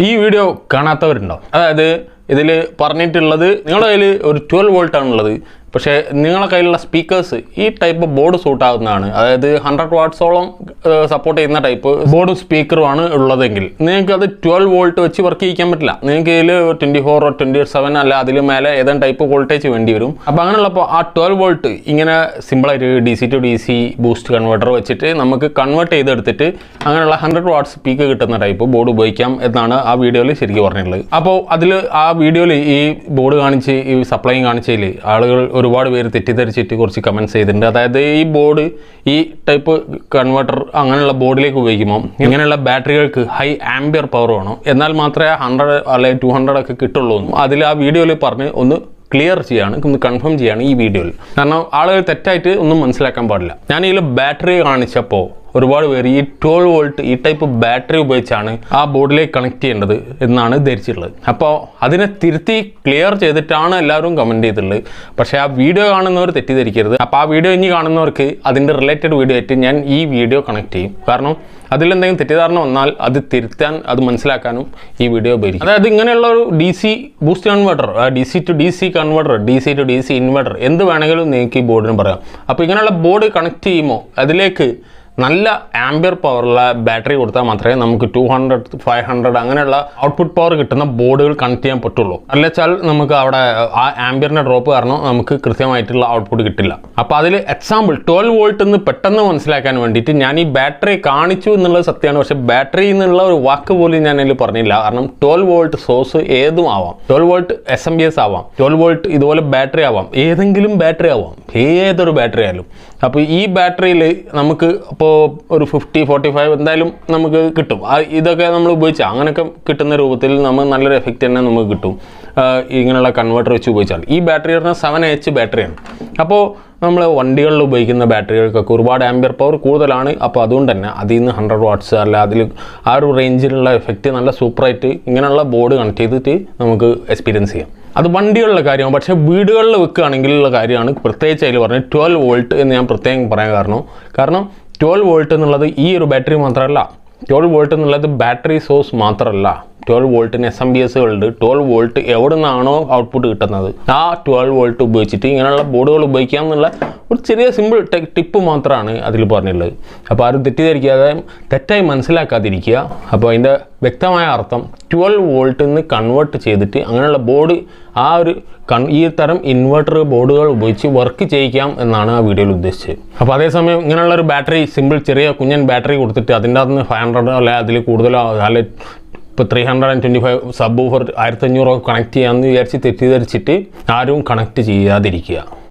ഈ വീഡിയോ കാണാത്തവരുണ്ടോ? അതായത് ഇതിൽ പറഞ്ഞിട്ടുള്ളത് നിങ്ങളുടെ കയ്യിൽ ഒരു 12 വോൾട്ട് ആണുള്ളത്, പക്ഷേ നിങ്ങളുടെ കയ്യിലുള്ള സ്പീക്കേഴ്സ് ഈ ടൈപ്പ് ബോർഡ് സൂട്ട് ആകുന്നതാണ്. അതായത് 100 വാട്ട്സോളം സപ്പോർട്ട് ചെയ്യുന്ന ടൈപ്പ് ബോർഡും സ്പീക്കറുമാണ് ഉള്ളതെങ്കിൽ നിങ്ങൾക്ക് അത് 12 വോൾട്ട് വെച്ച് വർക്ക് ചെയ്യിക്കാൻ പറ്റില്ല. നിങ്ങൾക്ക് ഇതിൽ 24 27 അല്ല അതിൽ മേലെ ഏതെങ്കിലും ടൈപ്പ് വോൾട്ടേജ് വേണ്ടി വരും. അപ്പോൾ അങ്ങനെയുള്ളപ്പോൾ ആ 12 വോൾട്ട് ഇങ്ങനെ സിമ്പിളായിട്ട് DC to DC boost converter വെച്ചിട്ട് നമുക്ക് കൺവേർട്ട് ചെയ്തെടുത്തിട്ട് അങ്ങനെയുള്ള 100 വാട്ട്സ് സ്പീക്കർ കിട്ടുന്ന ടൈപ്പ് ബോർഡ് ഉപയോഗിക്കാം എന്നാണ് ആ വീഡിയോയിൽ ശരിക്കും പറഞ്ഞിട്ടുള്ളത്. അപ്പോൾ അതിൽ ആ വീഡിയോയിൽ ഈ ബോർഡ് കാണിച്ച് ഈ സപ്ലൈ കാണിച്ചതിൽ ആളുകൾ ഒരുപാട് പേര് തെറ്റിദ്ധരിച്ചിട്ട് കുറച്ച് കമൻറ്റ്സ് ചെയ്തിട്ടുണ്ട്. അതായത് ഈ ബോർഡ് ഈ ടൈപ്പ് കൺവേർട്ടർ അങ്ങനെയുള്ള ബോർഡിലേക്ക് ഉപയോഗിക്കുമ്പോൾ ഇങ്ങനെയുള്ള ബാറ്ററികൾക്ക് ഹൈ ആംബിയർ പവർ വേണം, എന്നാൽ മാത്രമേ 100 അല്ലെങ്കിൽ 200 ഒക്കെ കിട്ടുള്ളൂ. അതിൽ ആ വീഡിയോയിൽ പറഞ്ഞ് ഒന്ന് ക്ലിയർ ചെയ്യാണ്, ഒന്ന് കൺഫേം ചെയ്യാണ് ഈ വീഡിയോയിൽ. കാരണം ആളുകൾ തെറ്റായിട്ട് ഒന്നും മനസ്സിലാക്കാൻ പാടില്ല. ഞാൻ ഇതിൽ ബാറ്ററി കാണിച്ചപ്പോൾ ഒരുപാട് പേര് ഈ 12 വോൾട്ട് ഈ ടൈപ്പ് ബാറ്ററി ഉപയോഗിച്ചാണ് ആ ബോർഡിലേക്ക് കണക്ട് ചെയ്യേണ്ടത് എന്നാണ് ധരിച്ചിട്ടുള്ളത്. അപ്പോൾ അതിനെ തിരുത്തി ക്ലിയർ ചെയ്തിട്ടാണ് എല്ലാവരും കമൻറ്റ് ചെയ്തിട്ടുള്ളത്. പക്ഷേ ആ വീഡിയോ കാണുന്നവർ തെറ്റിദ്ധരിക്കരുത്. അപ്പോൾ ആ വീഡിയോ ഇനി കാണുന്നവർക്ക് അതിൻ്റെ റിലേറ്റഡ് വീഡിയോ ആയിട്ട് ഞാൻ ഈ വീഡിയോ കണക്ട് ചെയ്യും. കാരണം അതിലെന്തെങ്കിലും തെറ്റിദ്ധാരണ വന്നാൽ അത് തിരുത്താൻ, അത് മനസ്സിലാക്കാനും ഈ വീഡിയോ ഉപകരിക്കും. അതായത് ഇങ്ങനെയുള്ള ഒരു DC boost converter, DC to DC converter, DC to DC inverter എന്ത് വേണമെങ്കിലും നിങ്ങൾക്ക് ഈ ബോർഡിന് പറയാം. അപ്പോൾ ഇങ്ങനെയുള്ള ബോർഡ് കണക്ട് ചെയ്യുമ്പോൾ അതിലേക്ക് നല്ല ആംബിയർ പവറുള്ള ബാറ്ററി കൊടുത്താൽ മാത്രമേ നമുക്ക് 200 500 അങ്ങനെയുള്ള ഔട്ട്പുട്ട് പവർ കിട്ടുന്ന ബോർഡുകൾ കണക്ട് ചെയ്യാൻ പറ്റുള്ളൂ. അല്ലെച്ചാൽ നമുക്ക് അവിടെ ആ ആംബിയറിൻ്റെ ഡ്രോപ്പ് കാരണം നമുക്ക് കൃത്യമായിട്ടുള്ള ഔട്ട്പുട്ട് കിട്ടില്ല. അപ്പോൾ അതിൽ എക്സാമ്പിൾ 12 വോൾട്ട് എന്ന് പെട്ടെന്ന് മനസ്സിലാക്കാൻ വേണ്ടിയിട്ട് ഞാൻ ഈ ബാറ്ററി കാണിച്ചു എന്നുള്ളത് സത്യമാണ്. പക്ഷേ ബാറ്ററി എന്നുള്ള ഒരു വാക്ക് പോലും ഞാൻ അതിൽ പറഞ്ഞില്ല. കാരണം 12 വോൾട്ട് സോഴ്സ് ഏതും ആവാം, 12 വോൾട്ട് SMPS ആവാം, 12 വോൾട്ട് ഇതുപോലെ ബാറ്ററി ആവാം, ഏതെങ്കിലും ബാറ്ററി ആവാം, ഏതൊരു ബാറ്ററി ആയാലും. അപ്പോൾ ഈ ബാറ്ററിയിൽ നമുക്ക് ഇപ്പോൾ ഒരു 50 45 എന്തായാലും നമുക്ക് കിട്ടും. ഇതൊക്കെ നമ്മൾ ഉപയോഗിച്ചാൽ അങ്ങനെയൊക്കെ കിട്ടുന്ന രൂപത്തിൽ നമ്മൾ നല്ലൊരു എഫക്റ്റ് തന്നെ നമുക്ക് കിട്ടും ഇങ്ങനെയുള്ള കൺവേർട്ടർ വെച്ച് ഉപയോഗിച്ചാൽ. ഈ ബാറ്ററി പറഞ്ഞാൽ 7H ബാറ്ററിയാണ്. അപ്പോൾ നമ്മൾ വണ്ടികളിൽ ഉപയോഗിക്കുന്ന ബാറ്ററികൾക്കൊക്കെ ഒരുപാട് ആംബിയർ പവർ കൂടുതലാണ്. അപ്പോൾ അതുകൊണ്ട് തന്നെ അതിൽ നിന്ന് 100 വാട്ട്സ് അല്ല അതിൽ ആ ഒരു റേഞ്ചിലുള്ള എഫക്റ്റ് നല്ല സൂപ്പറായിട്ട് ഇങ്ങനെയുള്ള ബോർഡ് കണക്ട് ചെയ്തിട്ട് നമുക്ക് എക്സ്പീരിയൻസ് ചെയ്യാം. അത് വണ്ടികളുടെ കാര്യമാണ്. പക്ഷേ വീടുകളിൽ വെക്കുകയാണെങ്കിലുള്ള കാര്യമാണ് പ്രത്യേകിച്ച് അതിൽ പറഞ്ഞത് 12 വോൾട്ട് എന്ന് ഞാൻ പ്രത്യേകം പറയാൻ കാരണം 12 വോൾട്ട് എന്നുള്ളത് ഈ ഒരു ബാറ്ററി മാത്രമല്ല, 12 വോൾട്ട് എന്നുള്ളത് ബാറ്ററി സോഴ്സ് മാത്രമല്ല. 12 വോൾട്ടിന് SMPSകളുണ്ട്. 12 വോൾട്ട് എവിടെ നിന്നാണോ ഔട്ട്പുട്ട് കിട്ടുന്നത് ആ 12 വോൾട്ട് ഉപയോഗിച്ചിട്ട് ഇങ്ങനെയുള്ള ബോർഡുകൾ ഉപയോഗിക്കാം എന്നുള്ള ഒരു ചെറിയ സിമ്പിൾ ടിപ്പ് മാത്രമാണ് അതിൽ പറഞ്ഞിട്ടുള്ളത്. അപ്പോൾ ആരും തെറ്റിദ്ധരിക്കാതെ തെറ്റായി മനസ്സിലാക്കാതിരിക്കുക. അപ്പോൾ അതിൻ്റെ വ്യക്തമായ അർത്ഥം 12 വോൾട്ടിൽ നിന്ന് കൺവേർട്ട് ചെയ്തിട്ട് അങ്ങനെയുള്ള ബോർഡ് ആ ഒരു ഈ തരം ഇൻവെർട്ടർ ബോർഡുകൾ ഉപയോഗിച്ച് വർക്ക് ചെയ്യിക്കാം എന്നാണ് ആ വീഡിയോയിൽ ഉദ്ദേശിച്ചത്. അപ്പോൾ അതേസമയം ഇങ്ങനെയുള്ളൊരു ബാറ്ററി സിമ്പിൾ ചെറിയ കുഞ്ഞൻ ബാറ്ററി കൊടുത്തിട്ട് അതിൻ്റെ അകത്ത് നിന്ന് 500 അല്ലെ അതിൽ കൂടുതലോ അല്ലെ ഇപ്പോൾ 325 സബ് ഓഫർ 1500 കണക്ട് ചെയ്യാമെന്ന് വിചാരിച്ച് തെറ്റിദ്ധരിച്ചിട്ട് ആരും കണക്ട് ചെയ്യാതിരിക്കുക.